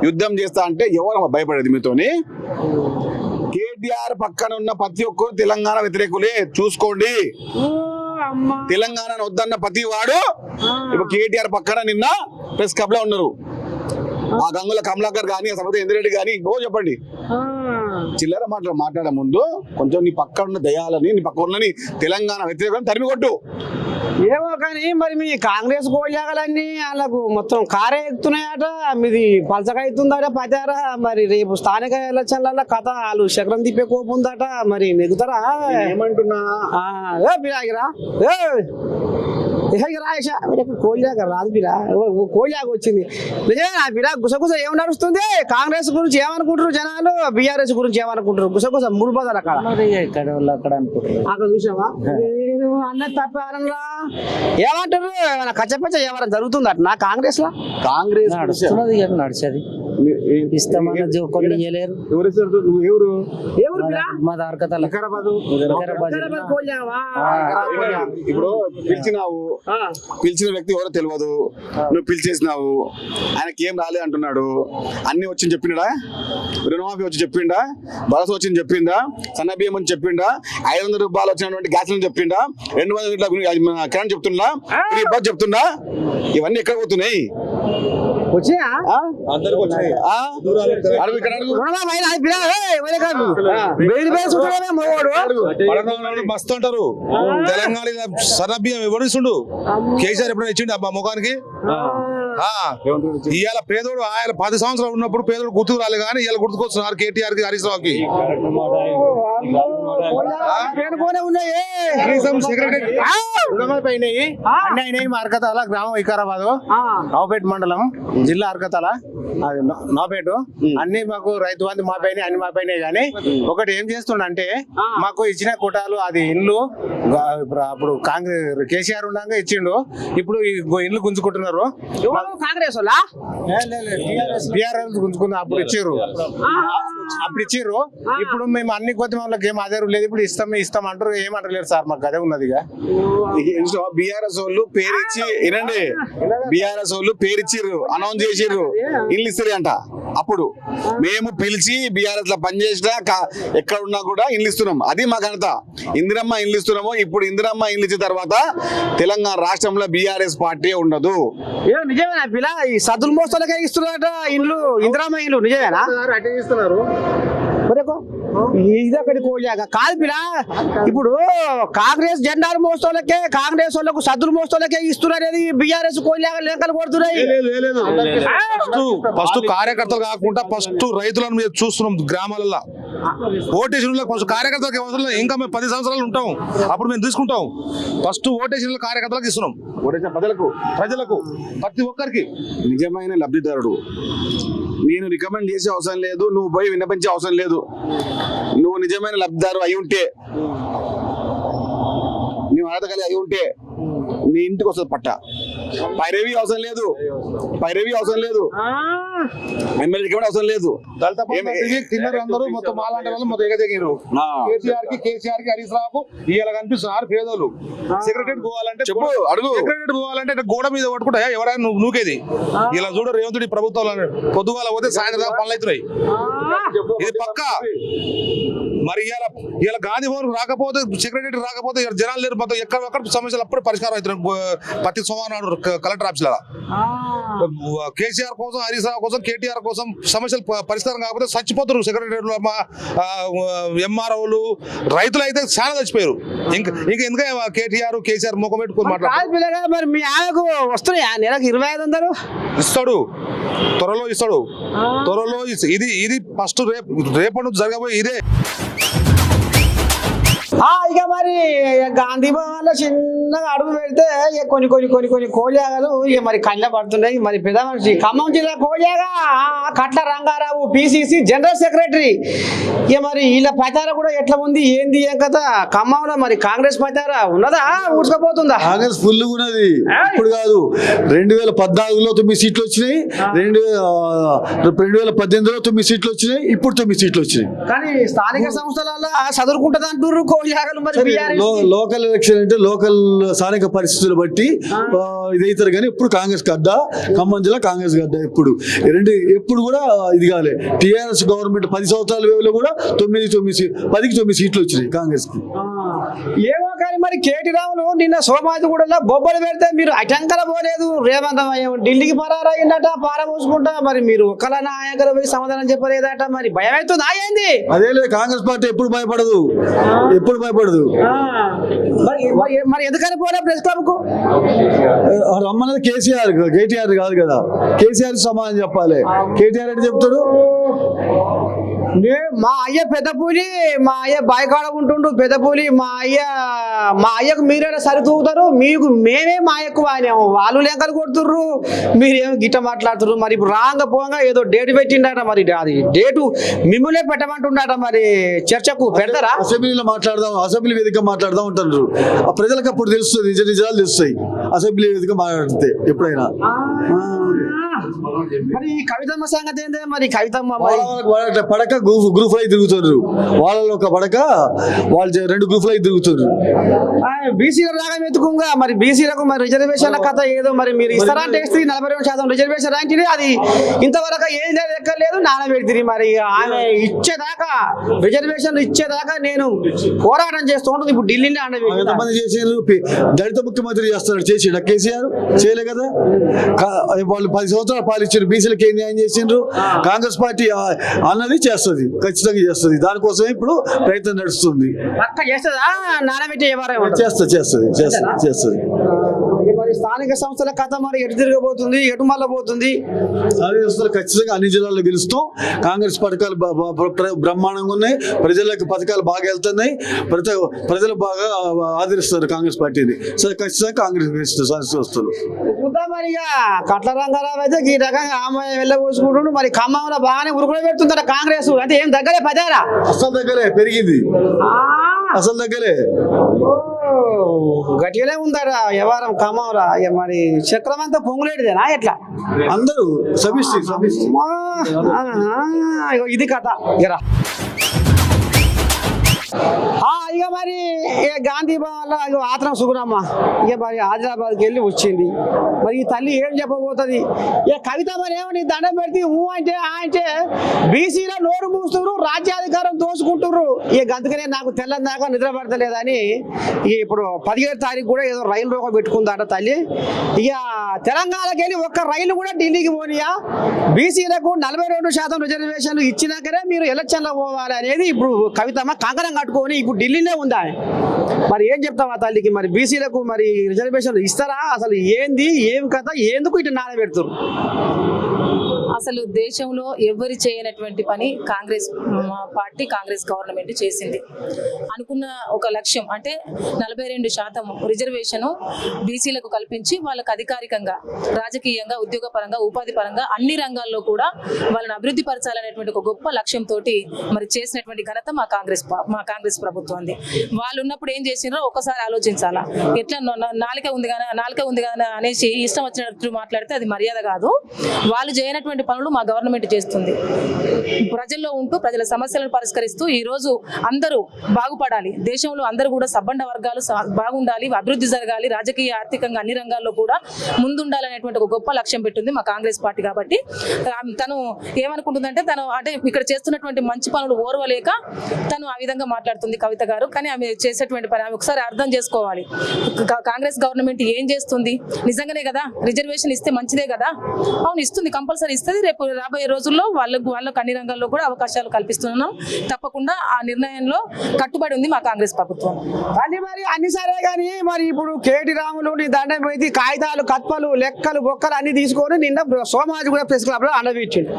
యుద్ధం చేస్తా అంటే ఎవరు భయపడేది మీతోని? కేటీఆర్ పక్కన ఉన్న ప్రతి ఒక్కరు తెలంగాణ వ్యతిరేకులే, చూసుకోండి. తెలంగాణను వద్దన్న ప్రతి వాడు ఇప్పుడు కేటీఆర్ పక్కన నిన్న ప్రెస్ క్లబ్ లో ఉన్నారు. ఆ గంగుల కమలాకర్ కానీ, సమత ఇంద్రెడ్డి కానీ, ఇంకో చెప్పండి. చిల్లర మాటలు మాట్లాడే ముందు కొంచెం నీ పక్కన ఉన్న దయాలని, నీ పక్కన ఉన్న తెలంగాణ వ్యతిరేకం తరిమి కొట్టు. ఏమో కానీ మరి మీ కాంగ్రెస్ గోజాగలన్నీ వాళ్ళకు మొత్తం కారే ఎక్కుతున్నాయట, మీది పలసకైతుందట పచారా. మరి రేపు స్థానిక ఎలక్షన్ల కథ వాళ్ళు చక్రం తిప్పే కోపు ఉందట, మరి నెగుతారా? ఏమంటున్నా, పిరాగిరా రాయేషా కోళ్ళాక రాదు పిరా, కోళ్ళాక వచ్చింది. నిజమేనా పిరా? గుసగుస ఏం నడుస్తుంది? కాంగ్రెస్ గురించి ఏమనుకుంటారు జనాలు, బీఆర్ఎస్ గురించి ఏమనుకుంటారు? గుసగుస మూడు పదాలు అక్కడ అక్కడ చూసావా? అన్న తప్పారనరా ఏమంటారు? కచ్చపచ్చ ఎవరైనా జరుగుతుంది అట నా కాంగ్రెస్ లో? కాంగ్రెస్ నడిచేది ఇస్తామన్న జోకొల్లు ఇయ్యలేరు. ఎవరు మా దార్కతల ఇప్పుడు పిలిచినావు, పిలిచిన వ్యక్తి ఎవరో తెలియదు, నువ్వు పిలిచేసినావు, ఆయనకి ఏం రాలేదు అంటున్నాడు. అన్ని వచ్చి చెప్పిండా? రుణమాఫీ వచ్చి చెప్పిండా? భరోసా వచ్చి చెప్పిండా? సన్న బియ్యం అని చెప్పిండా? 500 రూపాయలు వచ్చినటువంటి గ్యాస్ చెప్పిండా? 200 కరెంట్ చెప్తుండా? చెప్తుండా? ఇవన్నీ ఎక్కడ పోతున్నాయి? వచ్చినా మస్తు అంటారు. తెలంగాణ సన్నబియ్యం ఎవరిస్తుండు? కేసీఆర్ ఎప్పుడైనా ఇచ్చిండు అబ్బా ముఖానికి? ఇవాళ పేదోడు ఆయన 10 సంవత్సరాలు ఉన్నప్పుడు పేదోడు గుర్తుకు రాలే కానీ ఇవాళ గుర్తుకొస్తున్నారు కేటీఆర్ కి, హరీష్ రావుకి. అర్కతాల గ్రామం వికారాబాద్, నవపేట మండలం, జిల్లా అర్కతాల, అది నవపేట. అన్ని మాకు రైతు బంధు మాపైనాయి, అన్ని మాపైనాయి. కానీ ఒకటి ఏం చేస్తుండే, మాకు ఇచ్చిన కుటాలు అది ఇల్లు అప్పుడు కాంగ్రెస్ కేసీఆర్ ఉండగా ఇచ్చిండు, ఇప్పుడు ఇల్లు గుంజుకుంటున్నారు. కాంగ్రెస్ టీఆర్ఎస్ గుంజుకున్న అప్పుడు ఇచ్చిర్రు. ఇప్పుడు మేము అన్ని కొద్ది వాళ్ళకి ఏం ఆధారం లేదు, ఇప్పుడు ఇస్తాం అంటారు. ఏమంటలేరు సార్, మాకు అదే ఉన్నది. బీఆర్ఎస్ వాళ్ళు పేరు ఇచ్చి వినండి, బీఆర్ఎస్ వాళ్ళు పేరు ఇచ్చిర్రు, అనౌన్స్ చేసిర్రు, ఇల్లు ఇస్తారు అంట. అప్పుడు మేము పిలిచి బీఆర్ఎస్ లో పనిచేసినా ఎక్కడ ఉన్నా కూడా ఇల్లు ఇస్తున్నాం. అది మా ఘనత. ఇందిరమ్మ ఇల్లు ఇస్తున్నాము. ఇప్పుడు ఇందిరమ్మ ఇల్లు ఇచ్చిన తర్వాత తెలంగాణ రాష్ట్రంలో బీఆర్ఎస్ పార్టీ ఉండదు. నిజమేనా పిల్ల? ఈ సద్దుల మోస్తాలకే ఇస్తున్నారట ఇండ్లు, ఇందిరమ్మ ఇల్లు. నిజమేనా? ఇస్తున్నారు. ఇదొకటి కోళ్ళాక కాదు పిల్ల. ఇప్పుడు కాంగ్రెస్ జెండాలు మోస్తోళ్ళకే, కాంగ్రెస్ వాళ్ళకు సద్దులు మోస్తోళ్ళకే ఇస్తున్నారు. బీఆర్ఎస్ కోళ్ళాక లెక్కలు కొడుతున్నాయి. ఫస్ట్ కార్యకర్తలు కాకుండా ఫస్ట్ రైతులను మీద చూస్తున్నాం గ్రామాలలో. ఓటేషన్ ఫస్ట్ కార్యకర్తలకు అవసరం లేదు. ఇంకా మేము 10 సంవత్సరాలు ఉంటాం, అప్పుడు మేము తీసుకుంటాం. ఫస్ట్ ఓటేషన్ కార్యకర్తలకు ఇస్తున్నాం, ఓటేసిన ప్రజలకు ప్రతి ఒక్కరికి. నిజమైన లబ్ధిదారుడు నేను రికమెండ్ చేసే అవసరం లేదు, నువ్వు పోయి విన్నపించే అవసరం లేదు. నువ్వు నిజమైన లబ్ధిదారు అయి ఉంటే, నువ్వు అర్హత కలిగి అయి ఉంటే నీ ఇంటికి వస్తుంది పట్ట. పైరవి అవసరం లేదు, ఎమ్మెల్యే రికమెండ్ అవసరం లేదు. దళిత తిన్నారు అందరూ, మొత్తం మాలాంటి వాళ్ళు మొత్తం ఎగదెగిరు. కేసీఆర్ కి హరీష్ రావుకు ఇవాళ కనిపిస్తున్నారు పేదోళ్ళు. సెక్రటరీ పోవాలంటే చెప్పు, అడుగు. సెక్రటరీ పోవాలంటే గోడ మీద పట్టుకుంటా ఎవరైనా నూకేది. ఇలా చూడ రేవంత్ రెడ్డి ప్రభుత్వాలు పొద్దుగాల పోతే సాయంత్రం దాకా పనులు అవుతున్నాయి. ఇది పక్క. మరి ఇలా గాంధీ భవన్ రాకపోతే, సెక్రటరీ రాకపోతే జనాలు లేరు, మొత్తం ఎక్కడ సమస్యలు అప్పుడే పరిష్కారం అవుతున్నాయి. ప్రతి సోమవారం కలెక్టర్ ఆఫీస్ లో కేసీఆర్ కోసం, హరీష్ రావు కోసం, కేటీఆర్ కోసం సమస్యలు పరిష్కారం కాకపోతే చచ్చిపోతారు. సెక్రటరీలు, ఎంఆర్ఓలు, రైతులు అయితే చాలా చచ్చిపోయారు. ఇంకా ఎందుకంటే కేటీఆర్ కేసీఆర్ ముఖం పెట్టుకుని మాట్లాడారు. మరి మీ ఆయనకు వస్తున్నాయా నెలకు 2500? ఇస్తాడు, త్వరలో ఇస్తాడు. ఇది ఫస్ట్ రేపటి నుంచి జరగబోయే ఇదే. ఇక మరి గాంధీ భవన్ లో చిన్నగా అడుగు పెడితే ఇక కొన్ని కోజాగలు ఇక మరి కళ్ళ పడుతున్నాయి. మరి పెద్ద మనిషి ఖమ్మం జిల్లా కోజాగా కట్ల రంగారావు పిసిసి జనరల్ సెక్రటరీ. ఇక మరి వీళ్ళ పచార కూడా ఎట్లా ఉంది, ఏంది ఏం కథ? ఖమ్మంలో మరి కాంగ్రెస్ పచార ఉన్నదా, ఊడ్చుకపోతుందా? కాంగ్రెస్ ఫుల్ ఉన్నది. ఇప్పుడు కాదు, 2014లో 9 సీట్లు వచ్చినాయి, 2018లో 9 సీట్లు వచ్చినాయి, ఇప్పుడు 9 సీట్లు వచ్చినాయి. కానీ స్థానిక సంస్థలలో చదువుకుంటది అంటున్నారు కోజాగలు. మరి లోకల్ ఎలక్షన్ అంటే లోకల్ స్థానిక పరిస్థితులు బట్టి ఇదైతారు. కానీ ఇప్పుడు కాంగ్రెస్ గడ్డ, ఖమ్మం జిల్లా కాంగ్రెస్ గడ్డ. ఎప్పుడు కూడా ఇది కాలే. టిఆర్ఎస్ గవర్నమెంట్ 10 సంవత్సరాల వ్యవధిలో కూడా 10కి 9 సీట్లు వచ్చినాయి కాంగ్రెస్ కి. ఏమో కానీ మరి కేటీ రావును నిన్న సోమాజిగూడలో బొబ్బలు పెడితే మీరు అటంకల పోలేదు. రేవంత్ ఢిల్లీకి పరారైందట పారబోసుకుంటా. మరి మీరు ఒకళ్ళ నాయకులు పోయి సమాధానం చెప్పలేదట. మరి భయం అవుతుంది అయింది. అదే లేదు, కాంగ్రెస్ పార్టీ ఎప్పుడు భయపడదు. మరి ఎందుకని పోలే ప్రెస్ క్లబ్ కు? రమ్మన్నది కేటీఆర్ కాదు కదా. కేసీఆర్ సమాధానం చెప్పాలి. కేటీఆర్ అంటే చెప్తాడు, మా అయ్య పెద్దపూలి, మా అయ్య బాయికాడ ఉంటుండు పెద్దపూలి. మా అయ్యకు మీరేనా సరితూగుతారు, మీకు మేమే మా అయ్యకు వానేమో. వాళ్ళు లెంకలు కొడుతుర్రు, మీరేమో గిట్ట మాట్లాడుతుర్రు. మరి ఇప్పుడు రాంగ పోంగా ఏదో డేట్ పెట్టిండట. మరి అది డేటు మిమ్మల్నే పెట్టమంటుండట. మరి చర్చకు పెడతారా? అసెంబ్లీ వేదిక మాట్లాడదాం ఉంటారు. ఆ ప్రజలకు అప్పుడు తెలుస్తుంది, నిజాలు తెలుస్తాయి అసెంబ్లీ వేదిక మాట్లాడితే ఎప్పుడైనా. మరి కవితమ్మ సంగతి ఏందే? మరి కవితమ్మ పడక గ్రూప్ అయి తిరుగుతున్నారు. వాళ్ళలో ఒక పడక వాళ్ళు 2 గ్రూపులు అయి తిరుగుతున్నారు. బీసీల రాగం ఎత్తుకుంగా మరి బీసీలకు మరి రిజర్వేషన్ల కథ ఏదో మరి మీరు ఇస్తారా అంటే 42% రిజర్వేషన్ అంటే అది ఇంతవరకు ఏం ఎక్కర్లేదు, నానబెడితే. మరి ఆమె ఇచ్చేదాకా, రిజర్వేషన్ ఇచ్చేదాకా నేను పోరాటం చేస్తూ ఉంటుంది. ఇప్పుడు ఢిల్లీలో ఎంతమంది చేసారు? దళిత ముఖ్యమంత్రి చేస్తున్నాడు, చేసిండు కేసీఆర్ చేయలే కదా. వాళ్ళు 10 సంవత్సరాలు పాలించారు, బీసీలకు ఏం న్యాయం చేసిండ్రు? కాంగ్రెస్ పార్టీ అన్నది చేస్తుంది, ఖచ్చితంగా చేస్తుంది. దానికోసమే ఇప్పుడు ప్రయత్నం నడుస్తుంది. చేస్తుంది. మరి స్థానిక సంస్థల కథ మరి ఎటు తిరగబోతుంది, ఎటు మళ్ళీ పోతుంది? స్థానిక సంస్థలు ఖచ్చితంగా అన్ని జిల్లాల్లో గెలుస్తూ కాంగ్రెస్ పథకాలు బ్రహ్మాండంగా ఉన్నాయి. ప్రజలకు పథకాలు బాగా వెళ్తున్నాయి. ప్రజలు బాగా ఆదరిస్తారు కాంగ్రెస్ పార్టీని. సరే, ఖచ్చితంగా కాంగ్రెస్ గెలుస్తుంది స్థానిక సంస్థలు. మరి కట్ల రంగారావు అయితే ఈ రకంగా ఆమె వెళ్ళబోసుకుంటుండు. మరి ఖమ్మంలో బాగానే ఉరుకులు పెడుతుందట కాంగ్రెస్. అంటే ఏం దగ్గరే పదారా? అసలు దగ్గరే పెరిగింది, అసలు దగ్గరే గట్టిగానే ఉందరా వ్యవహారం ఖమ్మంరా. మరి చక్రం అంతా పొంగులేటిదేనా ఎట్లా? అందరూ సమిష్టి. ఇది కథ. ఇక మరి గాంధీ భవన్లో ఆత్రం సుగురమ్మ ఇక మరి ఆదిలాబాద్కి వెళ్ళి వచ్చింది. మరి ఈ తల్లి ఏం చెప్పబోతుంది? ఇక కవిత మరి ఏమో నీ దండం పెడితే అంటే బీసీలో నోరు మూస్తున్నారు, రాజ్యాధికారం దోసుకుంటున్నారు. ఇక అందుకనే నాకు తెల్లని దాకా నిద్ర పడతలేదని ఇప్పుడు 17వ తారీఖు కూడా ఏదో రైలు రోగ పెట్టుకుందట తల్లి. ఇక తెలంగాణకి వెళ్ళి ఒక్క రైలు కూడా ఢిల్లీకి పోనీయా, బీసీలకు 42% రిజర్వేషన్లు ఇచ్చినాకనే మీరు ఎలక్షన్లో పోవాలి అనేది ఇప్పుడు కవితమ్మ కంకణం కట్టుకొని ఇప్పుడు ఢిల్లీలో ఉందా. మరి ఏం చెప్తావా తల్లికి? మరి బీసీలకు మరి రిజర్వేషన్లు ఇస్తారా? అసలు ఏంది ఏం కథ, ఎందుకు ఇటు నానబెడుతున్నారు? అసలు దేశంలో ఎవరు చేయనటువంటి పని కాంగ్రెస్ పార్టీ కాంగ్రెస్ గవర్నమెంట్ చేసింది. అనుకున్న ఒక లక్ష్యం అంటే 42% రిజర్వేషన్ బీసీలకు కల్పించి వాళ్ళకు అధికారికంగా రాజకీయంగా ఉద్యోగపరంగా ఉపాధి పరంగా అన్ని రంగాల్లో కూడా వాళ్ళని అభివృద్ధి పరచాలనేటువంటి ఒక గొప్ప లక్ష్యంతో మరి చేసినటువంటి ఘనత మా కాంగ్రెస్ ప్రభుత్వంది. వాళ్ళు ఉన్నప్పుడు ఏం చేసినారో ఒకసారి ఆలోచించాలా. ఎట్లా నాలుక ఉంది కానీ అనేసి ఇష్టం వచ్చినట్టు మాట్లాడితే అది మర్యాద కాదు. వాళ్ళు చేయనటువంటి పనులు మా గవర్నమెంట్ చేస్తుంది. ప్రజల్లో ఉంటూ ప్రజల సమస్యలను పరిష్కరిస్తూ ఈ రోజు అందరూ బాగుపడాలి, దేశంలో అందరూ కూడా సబ్బండ వర్గాలు బాగుండాలి, అభివృద్ధి జరగాలి, రాజకీయ ఆర్థికంగా అన్ని రంగాల్లో కూడా ముందుండాలనేటువంటి ఒక గొప్ప లక్ష్యం పెట్టింది మా కాంగ్రెస్ పార్టీ. కాబట్టి తను ఏమనుకుంటుందంటే తను అంటే ఇక్కడ చేస్తున్నటువంటి మంచి పనులు ఓర్వలేక తను ఆ విధంగా మాట్లాడుతుంది కవిత గారు. కానీ ఆమె చేసేటువంటి పని ఆమె ఒకసారి అర్థం చేసుకోవాలి. కాంగ్రెస్ గవర్నమెంట్ ఏం చేస్తుంది? నిజంగానే కదా రిజర్వేషన్ ఇస్తే మంచిదే కదా? అవును, ఇస్తుంది, కంపల్సరీ ఇస్తుంది. రేపు రాబోయే రోజుల్లో వాళ్ళకు అన్ని రంగాల్లో కూడా అవకాశాలు కల్పిస్తున్నాం. తప్పకుండా ఆ నిర్ణయంలో కట్టుబడి ఉంది మా కాంగ్రెస్ ప్రభుత్వం. కానీ మరి అన్ని సరే కానీ మరి ఇప్పుడు కేటీ రాములు నీ దండం పెట్టి కాగితాలు కత్పలు లెక్కలు బొక్కలు అన్ని తీసుకొని నిన్న సోమాజి కూడా ప్రెస్ క్లబ్ లో అండబెట్టిండు.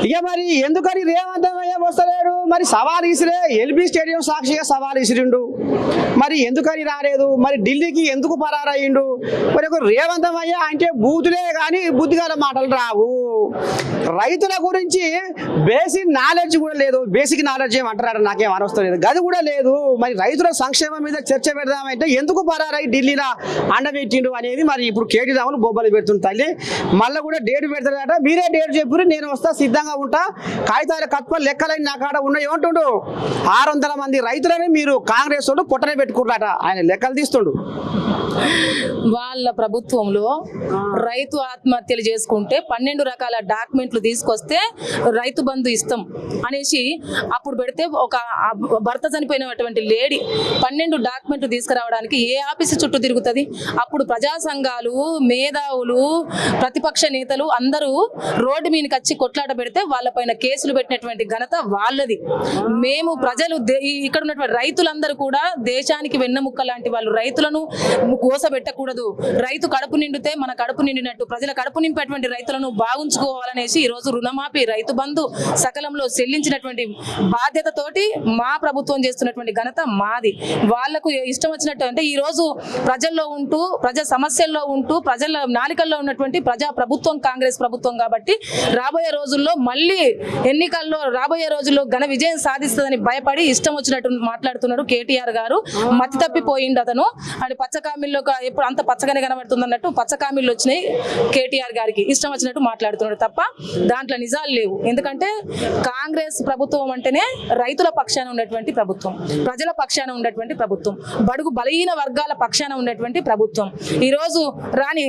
ఇక మరి ఎందుకని రేవంత్ వస్తలేడు? మరి సవాల్ ఇసిరే ఎల్బీ స్టేడియం సాక్షిగా సవాల్ ఇసిరిండు. మరి ఎందుకని రాలేదు? మరి ఢిల్లీకి ఎందుకు పరారయ్యిండు? మరి ఒక రేవంత్ అంటే బూతులే కానీ బుద్ధిగల మాటలు రావు. రైతుల గురించి బేసిక్ నాలెడ్జ్ కూడా లేదు. బేసిక్ నాలెడ్జ్ ఏమంటారు నాకేం అనవస్తలేదు, గది కూడా లేదు. మరి రైతుల సంక్షేమం మీద చర్చ పెడదామంటే ఎందుకు పరారై ఢిల్లీలో అండబెట్టిండు అనేది మరి ఇప్పుడు కేటీ రాములు బొబ్బలు పెడుతుంది తల్లి. మళ్ళీ కూడా డేట్ పెడతాడట. మీరే డేట్ చెప్పు, నేను వస్తా, సిద్ధంగా ఉంటా, కాగితాలు కత్పలు లెక్కలని నా కాడ ఉన్నాయి ఏమంటుండు. 600 మంది రైతులని మీరు కాంగ్రెస్ వాళ్ళు పొట్టనే పెట్టుకున్నారట. ఆయన లెక్కలు తీస్తుండు. వాళ్ళ ప్రభుత్వంలో రైతు ఆత్మహత్యలు చేసుకుంటే 12 రకాల డాక్యుమెంట్లు తీసుకొస్తే రైతు బంధు ఇస్తాం అనేసి అప్పుడు పెడితే ఒక భర్త చనిపోయినటువంటి లేడీ 12 డాక్యుమెంట్లు తీసుకురావడానికి ఏ ఆఫీసు చుట్టూ తిరుగుతుంది? అప్పుడు ప్రజా సంఘాలు, మేధావులు, ప్రతిపక్ష నేతలు అందరూ రోడ్డు మీదకి వచ్చి కొట్లాట పెడితే వాళ్ళపైన కేసులు పెట్టినటువంటి ఘనత వాళ్ళది. మేము ప్రజలు ఇక్కడ ఉన్నటువంటి రైతులందరూ కూడా దేశానికి వెన్నెముక్క లాంటి వాళ్ళు. రైతులను కోసబెట్టకూడదు. రైతు కడుపు నిండితే మన కడుపు నిండినట్టు. ప్రజల కడుపు నింపేటువంటి రైతులను బాగుంచుకోవాలనేసి ఈ రోజు రుణమాఫీ, రైతు బంధు సకలంలో చెల్లించినటువంటి బాధ్యతతోటి మా ప్రభుత్వం చేస్తున్నటువంటి ఘనత మాది. వాళ్లకు ఇష్టం వచ్చినట్టు అంటే ఈ రోజు ప్రజల్లో ఉంటూ ప్రజా సమస్యల్లో ఉంటూ ప్రజల నాలికల్లో ఉన్నటువంటి ప్రజా ప్రభుత్వం కాంగ్రెస్ ప్రభుత్వం. కాబట్టి రాబోయే రోజుల్లో మళ్ళీ ఎన్నికల్లో రాబోయే రోజుల్లో ఘన విజయం సాధిస్తుందని భయపడి ఇష్టం వచ్చినట్టు మాట్లాడుతున్నాడు కేటీఆర్ గారు. మతి తప్పిపోయిండు అతను. అది పచ్చకామిల్లో ఎప్పుడు అంత పచ్చగానే కనబడుతుంది అన్నట్టు పచ్చకామిళ్ళు వచ్చినాయి కేటీఆర్ గారికి. ఇష్టం వచ్చినట్టు మాట్లాడుతున్నాడు తప్ప దాంట్లో నిజాలు లేవు. ఎందుకంటే కాంగ్రెస్ ప్రభుత్వం అంటేనే రైతుల పక్షాన ఉన్నటువంటి ప్రభుత్వం, ప్రజల పక్షాన ఉన్నటువంటి ప్రభుత్వం, బడుగు బలహీన వర్గాల పక్షాన ఉన్నటువంటి ప్రభుత్వం. ఈరోజు రాని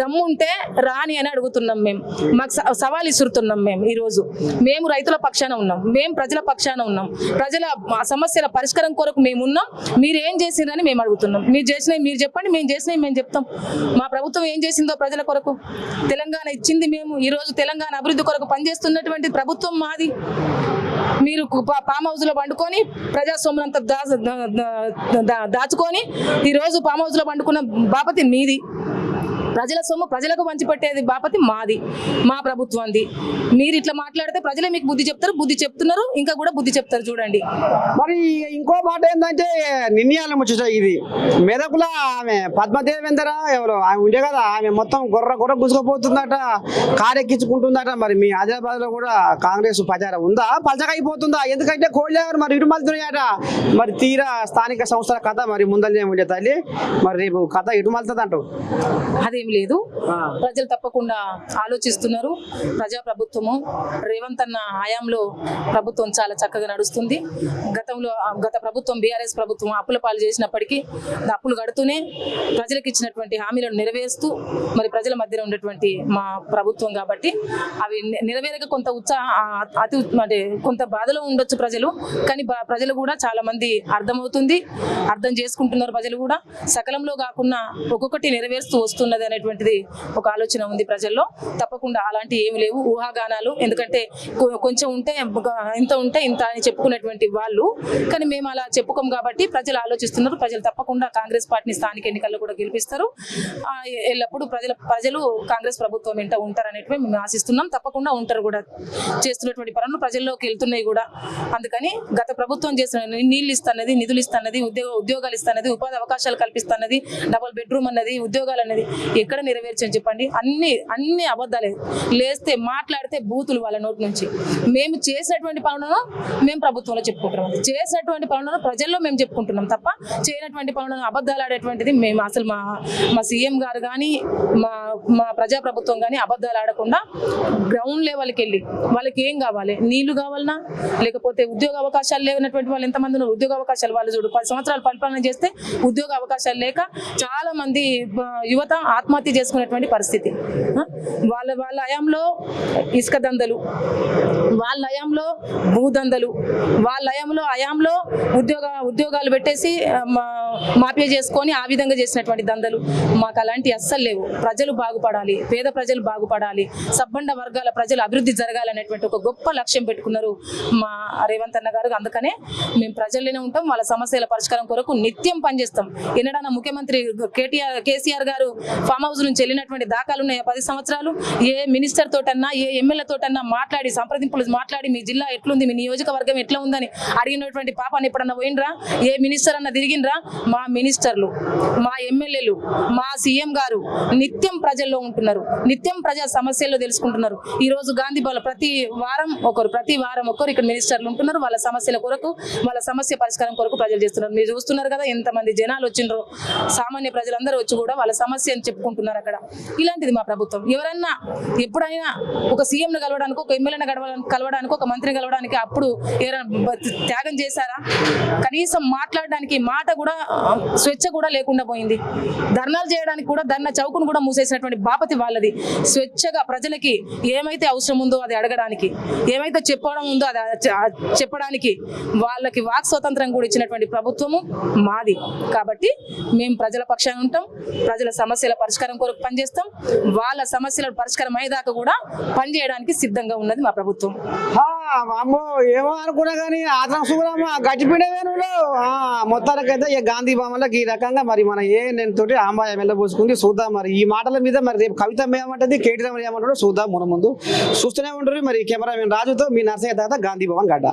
దమ్ము ఉంటే రాని అని అడుగుతున్నాం. మేము మాకు సవాల్ ఇస్తున్నాం. ఈరోజు మేము రైతుల పక్షాన ఉన్నాం, మేము ప్రజల పక్షాన ఉన్నాం, ప్రజల సమస్యల పరిష్కారం కొరకు మేము ఉన్నాం. మీరు ఏం చేసిందని మేము అడుగుతున్నాం. మీరు చేసినవి మీరు చెప్పండి, మేము చేసినవి మేము చెప్తాం. మా ప్రభుత్వం ఏం చేసిందో ప్రజల కొరకు తెలంగాణ ఇచ్చింది మేము. ఈరోజు తెలంగాణ అభివృద్ధి కొరకు పనిచేస్తున్నటువంటి ప్రభుత్వం మాది. మీరు ఫామ్ హౌస్ లో పండుకొని ప్రజా సొమ్మునంతా దాచుకొని ఈరోజు ఫామ్ హౌస్ లో పండుకున్న బాపతి మీది. ప్రజల సొమ్ము ప్రజలకు పంచిపెట్టేది బాపతి మాది, మా ప్రభుత్వంది. మీరు ఇట్లా మాట్లాడితే ప్రజలే మీకు బుద్ధి చెప్తారు. బుద్ధి చెప్తున్నారు, ఇంకా కూడా బుద్ధి చెప్తారు. చూడండి. మరి ఇంకో మాట ఏంటంటే నిర్ణయాల ముచ్చట ఇది. మెదకుల ఆమె పద్మదేవేందర ఎవరో ఆమె ఉండే కదా, ఆమె మొత్తం గొర్ర గుంజుకుపోతుందట, కారెక్కించుకుంటుందట. మరి మీ ఆదిలాబాద్ లో కూడా కాంగ్రెస్ ప్రచారం ఉందా, పలచకైపోతుందా? ఎందుకంటే కోళ్ళగారు మరి ఇటు మలుతున్నాయట. మరి తీరా స్థానిక సంస్థల కథ మరి ముందలనే ఉండే తల్లి. మరి రేపు కథ ఇటు మలుతుంది అంటావు? అదేం లేదు, ప్రజలు తప్పకుండా ఆలోచిస్తున్నారు. ప్రజా ప్రభుత్వము రేవంత్ అన్న హయాంలో ప్రభుత్వం చాలా చక్కగా నడుస్తుంది. గత ప్రభుత్వం బీఆర్ఎస్ ప్రభుత్వం అప్పుల పాలు చేసినప్పటికీ అప్పులు కడుతూనే ప్రజలకు ఇచ్చినటువంటి హామీలను నెరవేరుస్తూ మరి ప్రజల మధ్యలో ఉన్నటువంటి మా ప్రభుత్వం. కాబట్టి అవి నెరవేరక కొంత అంటే కొంత బాధలో ఉండొచ్చు ప్రజలు. కానీ ప్రజలు కూడా చాలా మంది అర్థమవుతుంది, అర్థం చేసుకుంటున్నారు. ప్రజలు కూడా సకలంలో కాకుండా ఒక్కొక్కటి నెరవేరుస్తూ వస్తున్నది అనేటువంటిది ఒక ఆలోచన ఉంది ప్రజల్లో. తప్పకుండా అలాంటి ఏమి లేవు, ఊహాగానాలు. ఎందుకంటే కొంచెం ఉంటే ఇంత ఉంటే ఇంత అని చెప్పుకునేటువంటి వాళ్ళు, కానీ మేము అలా చెప్పుకోం కాబట్టి ప్రజలు ఆలోచిస్తున్నారు. ప్రజలు తప్పకుండా కాంగ్రెస్ పార్టీని స్థానిక ఎన్నికల్లో కూడా గెలిపిస్తారు. ఎల్లప్పుడూ ప్రజలు కాంగ్రెస్ ప్రభుత్వం వెంట ఉంటారనేటివి మేము ఆశిస్తున్నాం. తప్పకుండా ఉంటారు కూడా. చేస్తున్నటువంటి పనులు ప్రజల్లోకి వెళ్తున్నాయి కూడా. అందుకని గత ప్రభుత్వం చేసిన నీళ్ళు ఇస్తున్నది, నిధులు ఇస్తున్నది, ఉద్యోగాలు ఇస్తున్నది, ఉపాధి అవకాశాలు కల్పిస్తున్నది, డబుల్ బెడ్రూమ్ అన్నది, ఉద్యోగాలు అన్నది ఎక్కడ నెరవేర్చని చెప్పండి. అన్ని అబద్ధాలే. లేస్తే మాట్లాడితే బూతులు వాళ్ళ నోటి నుంచి. మేము చేసినటువంటి పనులను మేము ప్రభుత్వంలో చెప్పుకుంటున్నాం, చేసినటువంటి పనులను ప్రజల్లో మేము చెప్పుకుంటున్నాం తప్ప చేయనటువంటి పనులను అబద్ధాలు ఆడేటువంటిది మేము అసలు మా సీఎం గారు కానీ మా ప్రజాప్రభుత్వం కానీ అబద్ధాలు ఆడకుండా గ్రౌండ్ లెవెల్కి వెళ్ళి వాళ్ళకి ఏం కావాలి, నీళ్లు కావాలన్నా, లేకపోతే ఉద్యోగ అవకాశాలు లేనటువంటి వాళ్ళు ఎంతమంది ఉన్నారు. ఉద్యోగ అవకాశాలు వాళ్ళు చూడు, 10 సంవత్సరాలు పరిపాలన చేస్తే ఉద్యోగ అవకాశాలు లేక చాలా మంది యువత ఆత్మహత్య చేసుకునేటువంటి పరిస్థితి. వాళ్ళ హయాంలో ఇసుక దందలు, వాళ్ళ హయాంలో భూదందలు, వాళ్ళ హయాంలో ఉద్యోగాలు పెట్టేసి మాఫియా చేసుకొని ఆ విధంగా చేసినటువంటి దందలు. మాకు అలాంటి అస్సలు లేవు. ప్రజలు బాగుపడాలి, పేద ప్రజలు బాగుపడాలి, సబ్బండ వర్గాల ప్రజలు అభివృద్ధి జరగాలనేటువంటి ఒక గొప్ప లక్ష్యం పెట్టుకున్నారు మా రేవంత్ అన్న గారు. అందుకనే మేము ప్రజల్లోనే ఉంటాం. వాళ్ళ సమస్యల పరిష్కారం కొరకు నిత్యం పనిచేస్తాం. ఎన్నడన్నా ముఖ్యమంత్రి కేసీఆర్ గారు ఫామ్ హౌస్ నుంచి వెళ్ళినటువంటి దాఖలు ఉన్నాయి 10 సంవత్సరాలు. ఏ మినిస్టర్ తోటన్నా, ఏ ఎమ్మెల్యే తోటన్నా మాట్లాడి సంప్రదింపులు మాట్లాడి మీ జిల్లా ఎట్లుంది, మీ నియోజకవర్గం ఎట్లా ఉందని అడిగినటువంటి పాపాన్ని ఎప్పుడన్నా పోయినరా? ఏ మినిస్టర్ అన్న తిరిగినరా? మా మినిస్టర్లు, మా ఎమ్మెల్యేలు, మా సీఎం గారు నిత్యం ప్రజల్లో ఉంటున్నారు, నిత్యం ప్రజా సమస్యలు తెలుసుకుంటున్నారు. ఈ రోజు గాంధీ భవన్ ప్రతి వారం ఒకరు ఇక్కడ మినిస్టర్లు ఉంటున్నారు. వాళ్ళ సమస్యల కొరకు, వాళ్ళ సమస్య పరిష్కారం కొరకు ప్రజలు చేస్తున్నారు. మీరు చూస్తున్నారు కదా ఎంతమంది జనాలు వచ్చిండ్రో. సామాన్య ప్రజలందరూ వచ్చి కూడా వాళ్ళ సమస్యను చెప్పుకుంటున్నారు అక్కడ. ఇలాంటిది మా ప్రభుత్వం. ఎవరన్నా ఎప్పుడైనా ఒక సీఎంను కలవడానికి, ఒక ఎమ్మెల్యేని కలవడానికి, ఒక మంత్రిని కలవడానికి అప్పుడు ఎవరైనా త్యాగం చేశారా? కనీసం మాట్లాడడానికి మాట కూడా స్వేచ్ఛ కూడా లేకుండా పోయింది. ధర్నాలు చేయడానికి కూడా ధర్నా చౌకును కూడా మూసేసినటువంటి బాపతి వాళ్ళది. స్వేచ్ఛగా ప్రజలకి ఏమైతే అవసరం ఉందో అది అడగడానికి, ఏమైతే చెప్పడం ఉందో అది చెప్పడానికి వాళ్ళకి వాక్ స్వాతంత్రం కూడా ఇచ్చినటువంటి ప్రభుత్వము మాది. కాబట్టి మేము ప్రజల పక్షాన ఉంటాం, ప్రజల సమస్యల పరిష్కారం కొరకు పనిచేస్తాం. వాళ్ళ సమస్యల పరిష్కారం అయ్యేదాకా కూడా పనిచేయడానికి సిద్ధంగా ఉన్నది మా ప్రభుత్వం. అమ్మో ఏమో అనుకున్నా కానీ ఆత్మ సుగురమ్మ గట్టిపీడవేనులో మొత్తానికైతే ఇక గాంధీ భవన్లోకి ఈ రకంగా మరి మన నేను తోటి ఆంబాయం వెళ్ళబోసుకుంది. చూద్దాం మరి ఈ మాటల మీద మరి రేపు కవిత ఏమంటది, కేటీ రామన్ ఏమంటాడో చూద్దాం. ముందు చూస్తూనే ఉంటారు. మరి కెమెరామెన్ రాజుతో మీ నర్సయ్య తాత, గాంధీ భవన్ గడ్డ.